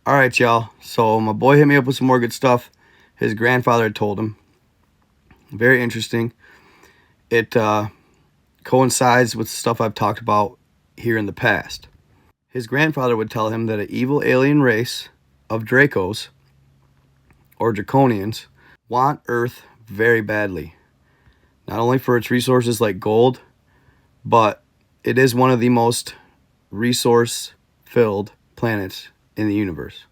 All right, y'all. So my boy hit me up with some more good stuff. His grandfather had told him. Very interesting. It coincides with stuff I've talked about here in the past. His grandfather would tell him that an evil alien race of Dracos, or Draconians, want Earth very badly. Not only for its resources like gold, but it is one of the most resource-filled planets in the universe.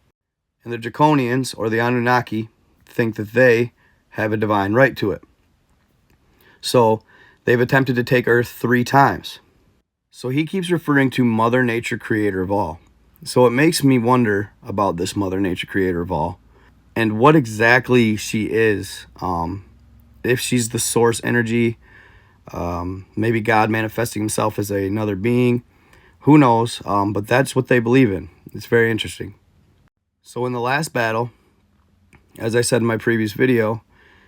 And the Draconians, or the Anunnaki, think that they have a divine right to it. So they've attempted to take Earth 3 times. So he keeps referring to Mother Nature, creator of all. So it makes me wonder about this Mother Nature, creator of all, and what exactly she is. If she's the source energy, maybe God manifesting himself as another being. Who knows? But that's what they believe in. It's very interesting. So in the last battle, as I said in my previous video,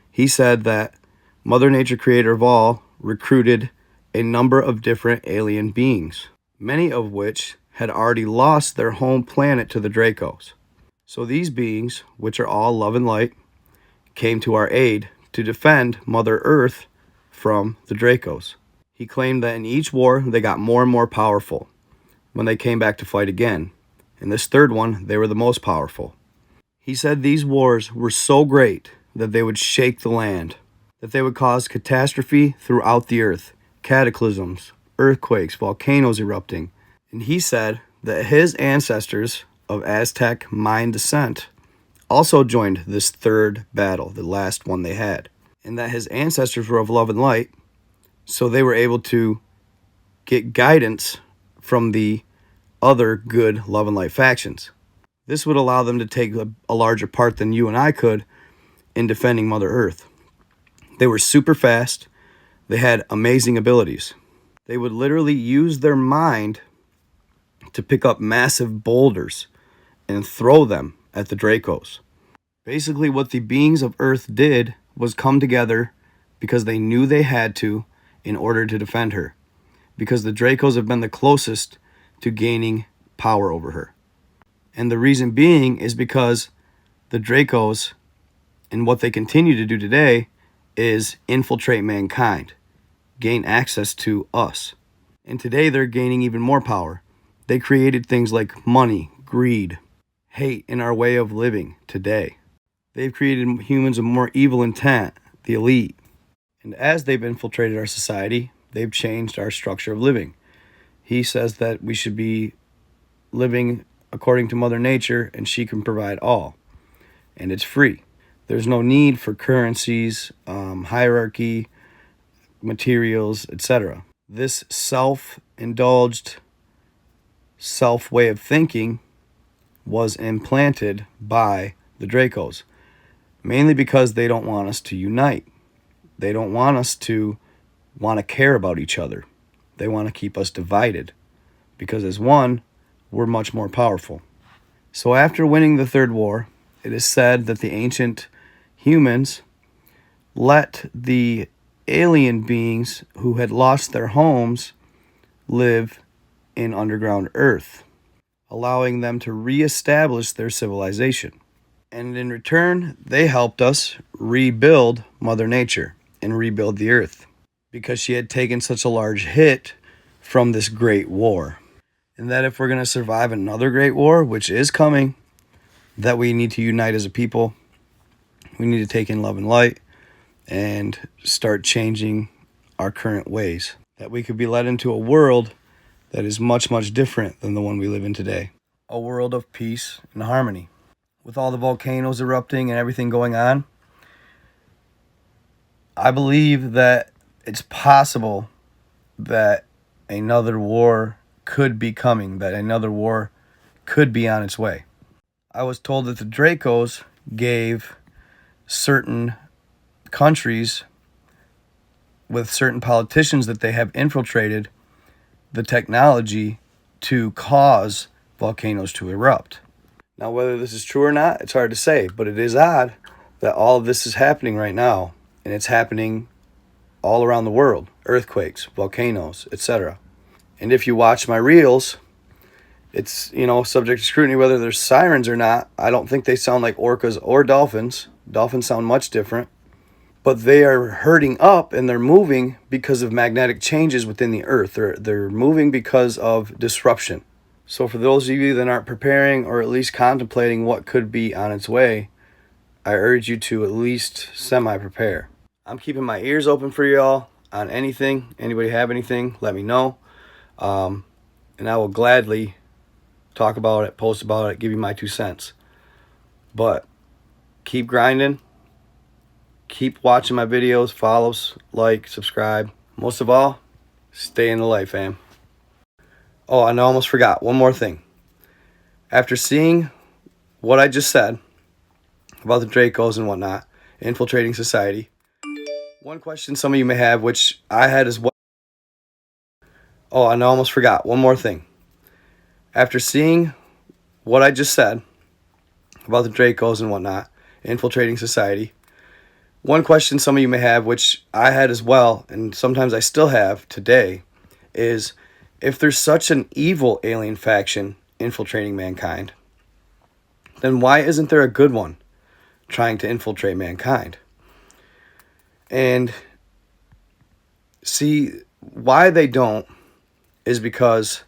he said that Mother Nature, creator of all, recruited a number of different alien beings, many of which had already lost their home planet to the Dracos. So these beings, which are all love and light, came to our aid to defend Mother Earth from the Dracos. He claimed that in each war, they got more and more powerful when they came back to fight again. In this third one, they were the most powerful. He said these wars were so great that they would shake the land, that they would cause catastrophe throughout the earth, cataclysms, earthquakes, volcanoes erupting. And he said that his ancestors of Aztec Mayan descent also joined this third battle, the last one they had, and that his ancestors were of love and light, so they were able to get guidance from the other good love and light factions. This would allow them to take a larger part than you and I could in defending Mother Earth. They were super fast. They had amazing abilities. They would literally use their mind to pick up massive boulders and throw them at the Dracos. Basically, what the beings of Earth did was come together because they knew they had to in order to defend her, because the Dracos have been the closest to gaining power over her. And the reason being is because the Dracos, and what they continue to do today, is infiltrate mankind, gain access to us. And today they're gaining even more power. They created things like money, greed, hate in our way of living today. They've created humans of more evil intent, the elite. And as they've infiltrated our society, they've changed our structure of living. He says that we should be living according to Mother Nature, and she can provide all. And it's free. There's no need for currencies, hierarchy, materials, etc. This self-indulged, self-way of thinking was implanted by the Dracos, mainly because they don't want us to unite. They don't want us to want to care about each other. They want to keep us divided, because as one, we're much more powerful. So after winning the third war, it is said that the ancient humans let the alien beings who had lost their homes live in underground Earth, allowing them to reestablish their civilization. And in return, they helped us rebuild Mother Nature and rebuild the Earth, because she had taken such a large hit from this great war. And that if we're going to survive another great war, which is coming, that we need to unite as a people. We need to take in love and light and start changing our current ways, that we could be led into a world that is much, much different than the one we live in today. A world of peace and harmony. With all the volcanoes erupting and everything going on, I believe that it's possible that another war could be coming, that another war could be on its way. I was told that the Dracos gave certain countries with certain politicians that they have infiltrated the technology to cause volcanoes to erupt. Now, whether this is true or not, it's hard to say, but it is odd that all of this is happening right now, and it's happening all around the world. Earthquakes, volcanoes, etc. And if you watch my reels, It's, you know, subject to scrutiny whether they're sirens or not. I don't think they sound like orcas or dolphins. Dolphins sound much different. But they are hurting up and they're moving because of magnetic changes within the earth. They're moving because of disruption. So for those of you that aren't preparing or at least contemplating what could be on its way, I urge you to at least semi-prepare. I'm keeping my ears open for y'all on anything. Anybody have anything, let me know. And I will gladly talk about it, post about it, give you my 2 cents. But keep grinding. Keep watching my videos, follows, like, subscribe. Most of all, stay in the light, fam. Oh, and I almost forgot one more thing. After seeing what I just said about the Dracos and whatnot, infiltrating society, one question some of you may have, which I had as well. Oh, and I almost forgot one more thing. After seeing what I just said about the Dracos and whatnot, infiltrating society, one question some of you may have, which I had as well, and sometimes I still have today, is if there's such an evil alien faction infiltrating mankind, then why isn't there a good one trying to infiltrate mankind? And see, why they don't is because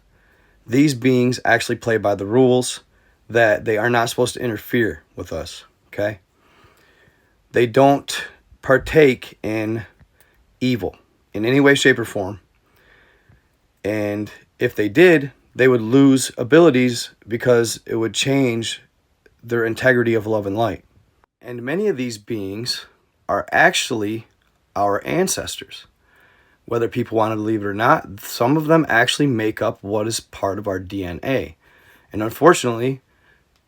these beings actually play by the rules that they are not supposed to interfere with us, okay? They don't partake in evil in any way, shape, or form. And if they did, they would lose abilities because it would change their integrity of love and light. And many of these beings are actually our ancestors. Whether people want to believe it or not, some of them actually make up what is part of our DNA. And unfortunately,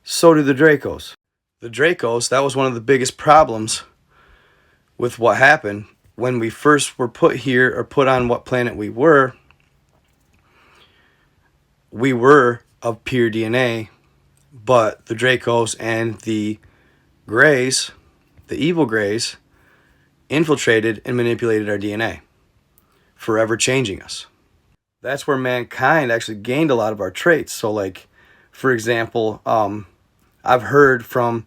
so do the Dracos. The Dracos, that was one of the biggest problems with what happened when we first were put here or put on what planet we were. We were of pure DNA, but the Dracos and the Greys, the evil Greys, infiltrated and manipulated our DNA, forever changing us. That's where mankind actually gained a lot of our traits. So like, for example, I've heard from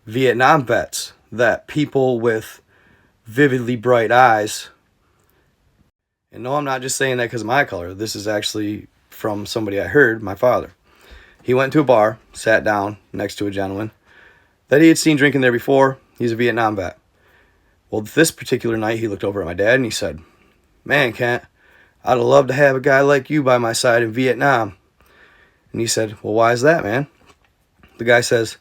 Vietnam vets that people with vividly bright eyes, and no, I'm not just saying that because of my color. This is actually from somebody I heard, my father. He went to a bar, sat down next to a gentleman that he had seen drinking there before. He's a Vietnam vet. Well, this particular night, he looked over at my dad and he said, "Man, Kent, I'd love to have a guy like you by my side in Vietnam." And he said, "Well, why is that, man?" The guy says,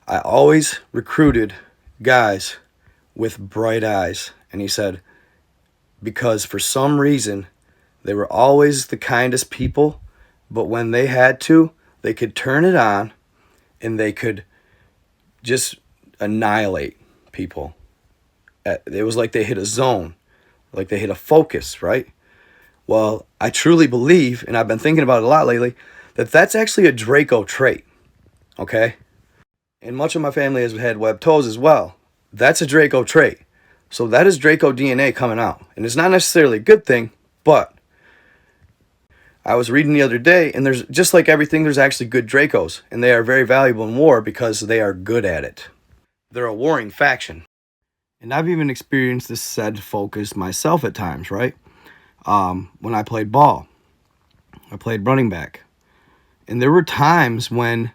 "I always recruited guys with bright eyes." And he said, because for some reason, they were always the kindest people, but when they had to, they could turn it on and they could just annihilate people. It was like they hit a zone, like they hit a focus, right? Well, I truly believe, and I've been thinking about it a lot lately, that that's actually a Draco trait, okay? And much of my family has had webbed toes as well. That's a Draco trait. So that is Draco DNA coming out. And it's not necessarily a good thing, but I was reading the other day, and there's, just like everything, there's actually good Dracos. And they are very valuable in war because they are good at it. They're a warring faction. And I've even experienced this said focus myself at times, right? When I played ball. I played running back. And there were times when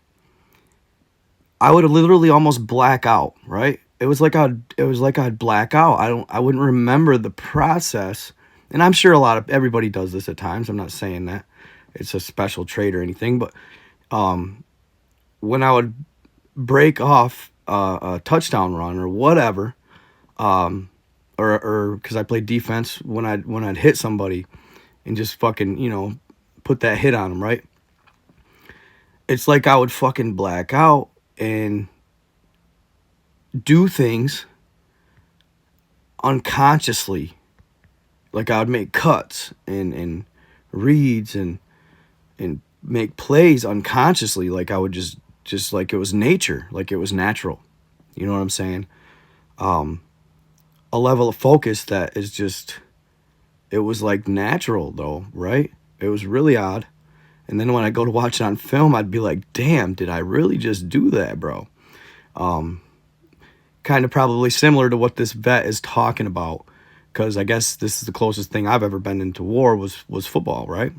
I would literally almost black out, right? It was like I'd black out. I wouldn't remember the process. And I'm sure everybody does this at times. I'm not saying that it's a special trait or anything, but when I would break off a touchdown run or whatever, or because I played defense, when I'd hit somebody and just fucking, put that hit on them, right? It's like I would fucking black out and do things unconsciously. Like I would make cuts and reads and make plays unconsciously. Like I would just like it was nature, like it was natural. You know what I'm saying? A level of focus that is just, it was like natural though, right? It was really odd. And then when I go to watch it on film, I'd be like, damn, did I really just do that, bro? Kind of probably similar to what this vet is talking about, because I guess this is the closest thing I've ever been into war was football, right?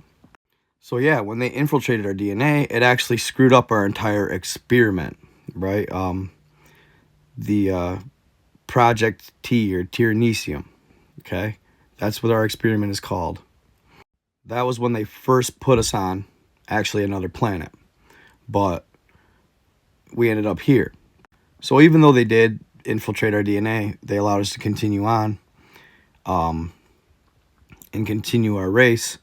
So yeah, when they infiltrated our DNA, it actually screwed up our entire experiment, right? The Project T, or Tyrannisium, okay? That's what our experiment is called. That was when they first put us on actually another planet, but we ended up here. So even though they did infiltrate our DNA, they allowed us to continue on, and continue our race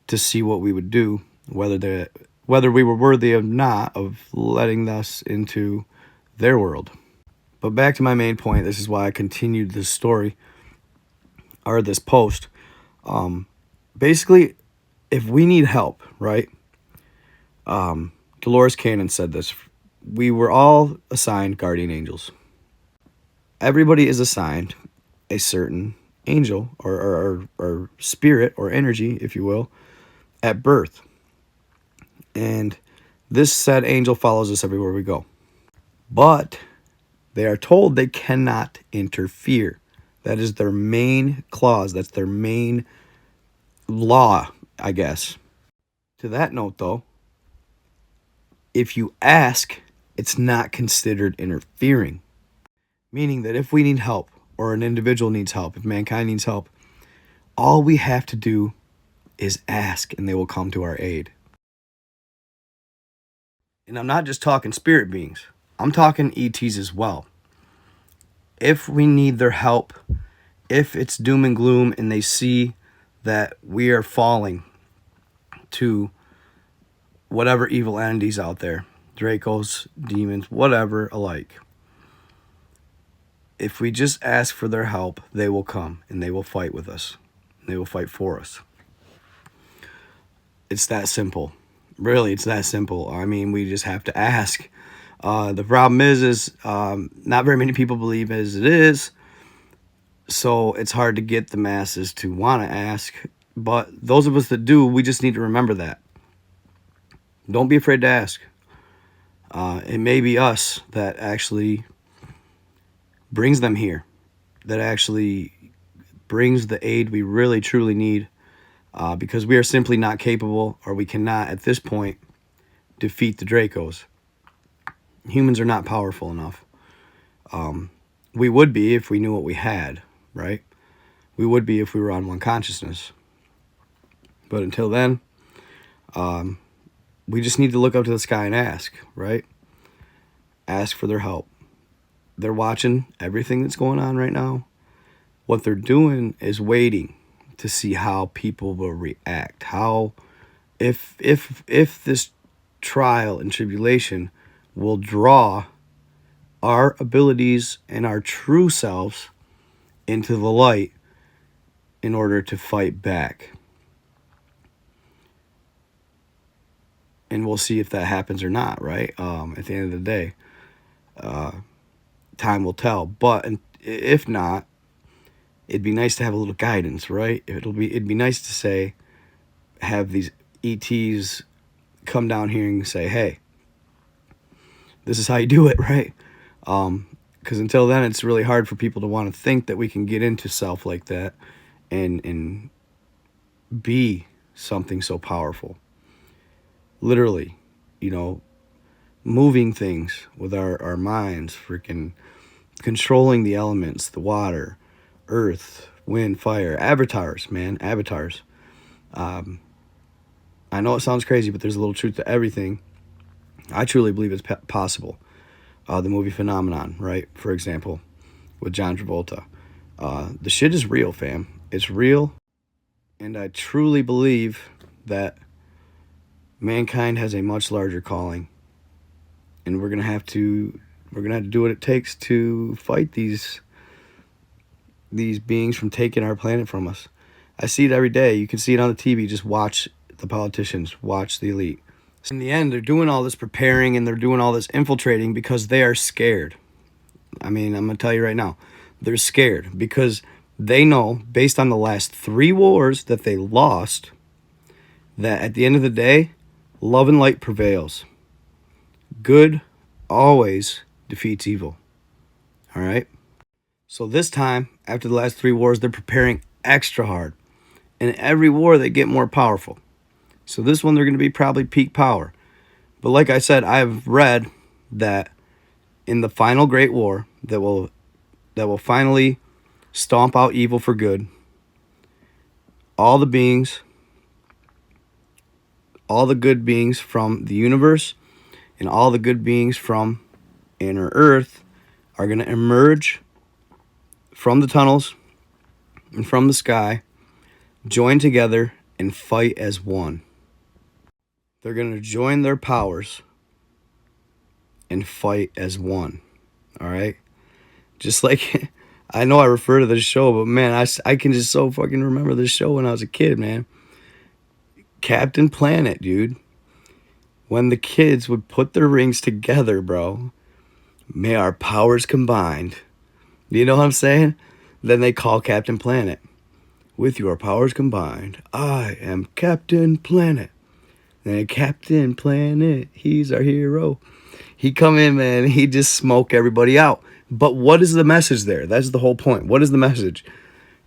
to see what we would do, whether we were worthy or not of letting us into their world. But back to my main point, this is why I continued this story, or this post. Basically, if we need help, right? Dolores Cannon said this. We were all assigned guardian angels. Everybody is assigned a certain angel, or spirit, or energy, if you will, at birth. And this said angel follows us everywhere we go. But they are told they cannot interfere. That is their main clause. That's their main law, I guess. To that note, though, if you ask, it's not considered interfering. Meaning that if we need help, or an individual needs help, if mankind needs help, all we have to do is ask, and they will come to our aid. And I'm not just talking spirit beings. I'm talking ETs as well. If we need their help, if it's doom and gloom and they see that we are falling to whatever evil entities out there, Dracos, demons, whatever alike, if we just ask for their help, they will come and they will fight with us. They will fight for us. It's that simple. Really, it's that simple. I mean, we just have to ask. The problem is not very many people believe as it is, so it's hard to get the masses to want to ask. But those of us that do, we just need to remember that. Don't be afraid to ask. It may be us that actually brings them here, that actually brings the aid we really truly need, because we are simply not capable, or we cannot at this point defeat the Dracos. Humans are not powerful enough. We would be if we knew what we had, right? We would be if we were on one consciousness. But until then, we just need to look up to the sky and ask, right? Ask for their help. They're watching everything that's going on right now. What they're doing is waiting to see how people will react. How, if this trial and tribulation will draw our abilities and our true selves into the light in order to fight back. And we'll see if that happens or not, right? At the end of the day, time will tell. But if not, it'd be nice to have a little guidance, right? It'd be nice to say, have these ETs come down here and say, hey, this is how you do it, right? Because until then, it's really hard for people to want to think that we can get into self like that and be something so powerful. Literally, moving things with our minds, freaking controlling the elements, the water, earth, wind, fire, avatars, man, avatars. I know it sounds crazy, but there's a little truth to everything. I truly believe it's possible. The movie Phenomenon, right? For example, with John Travolta. The shit is real, fam. It's real. And I truly believe that mankind has a much larger calling. And we're gonna have to do what it takes to fight these beings from taking our planet from us. I see it every day. You can see it on the TV. Just watch the politicians, watch the elite. In the end, they're doing all this preparing and they're doing all this infiltrating because they are scared. I mean, I'm going to tell you right now, they're scared because they know, based on the last 3 wars that they lost, that at the end of the day, Love and light prevails. Good always defeats evil. All right? So this time, after the last 3 wars, they're preparing extra hard. And every war, they get more powerful. So this one, they're going to be probably peak power. But like I said, I've read that in the final Great War that will finally stomp out evil for good, all the good beings from the universe and all the good beings from inner Earth are going to emerge from the tunnels and from the sky, join together, and fight as one. They're going to join their powers and fight as one. All right? Just like, I know I refer to this show, but man, I can just so fucking remember this show when I was a kid, man. Captain Planet, dude. When the kids would put their rings together, bro, may our powers combined. You know what I'm saying? Then they call Captain Planet. With your powers combined, I am Captain Planet. And Captain Planet, he's our hero. He come in, man, he just smoke everybody out. But what is the message there? That's the whole point. What is the message?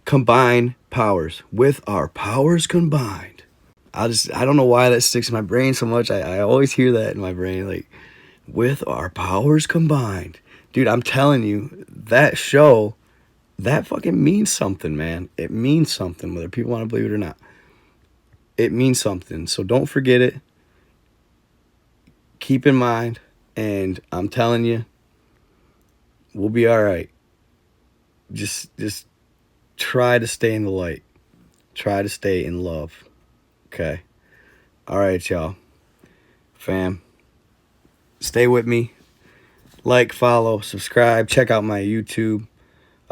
Combine powers. With our powers combined. I don't know why that sticks in my brain so much. I always hear that in my brain, like, with our powers combined. Dude, I'm telling you, that show, that fucking means something, man. It means something, whether people want to believe it or not. It means something. So don't forget it. Keep in mind. And I'm telling you, we'll be all right. Just try to stay in the light. Try to stay in love. Okay? All right, y'all. Fam. Stay with me. Like, follow, subscribe. Check out my YouTube.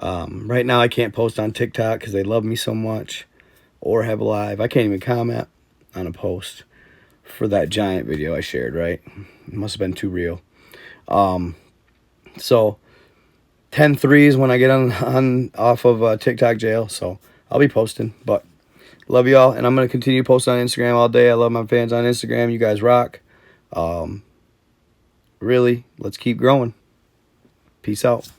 Right now, I can't post on TikTok because they love me so much. Or have a live. I can't even comment on a post for that giant video I shared, right? It must have been too real. So 10-3 is when I get on off of TikTok jail. So I'll be posting. But love y'all. And I'm going to continue to post on Instagram all day. I love my fans on Instagram. You guys rock. Really, let's keep growing. Peace out.